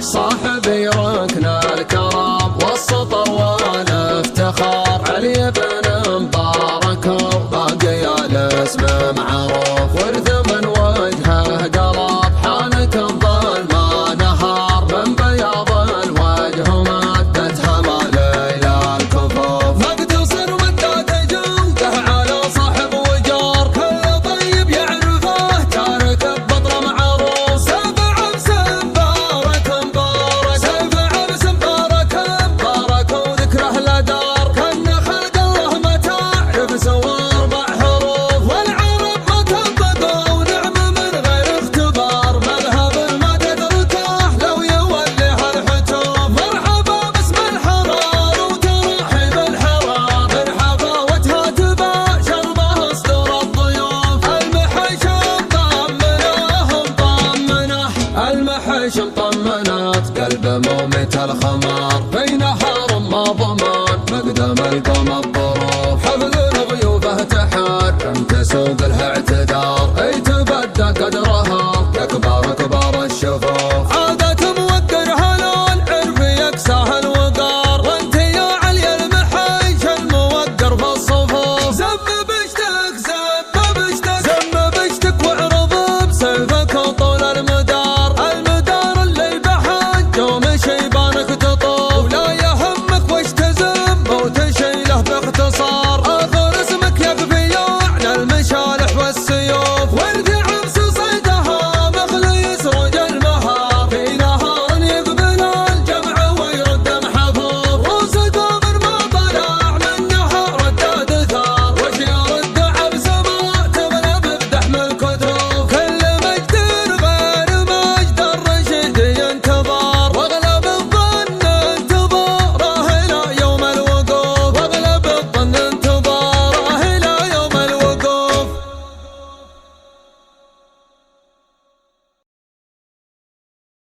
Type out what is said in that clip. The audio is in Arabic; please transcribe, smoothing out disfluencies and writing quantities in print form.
صاحبي ركن الكرم والسطر والافتخار علي بن مبارك وباقي الاسم معروف ورث من وجهه قلب حالك الظل ما نهار من بياض الوجه مدتها ما ليلى الكفوف ما قتصر مدة جوده على صاحب وجار كل طيب يعرفه تارك البطل معروف سبع بسبارك مبارك سبع بسبارك مبارك وذكره لدار كان خلق الله ما تعرف سوى اربع حروف والعرب ما طبقوا ونعم من غير اختبار مذهب ما ترتاح لو يوليها الحتوف مرحبا باسم الحرار وترحيب الحرار من حفاوتها تباشر بها صدور الضيوف المحش مطمنات قلب مومة الخمار في نهار ما ضمان مقدم القوم الظروف حفظ ضيوفه تحرم تسوق لها اعتذار اي تبدى قدرها يا كبار الشفوف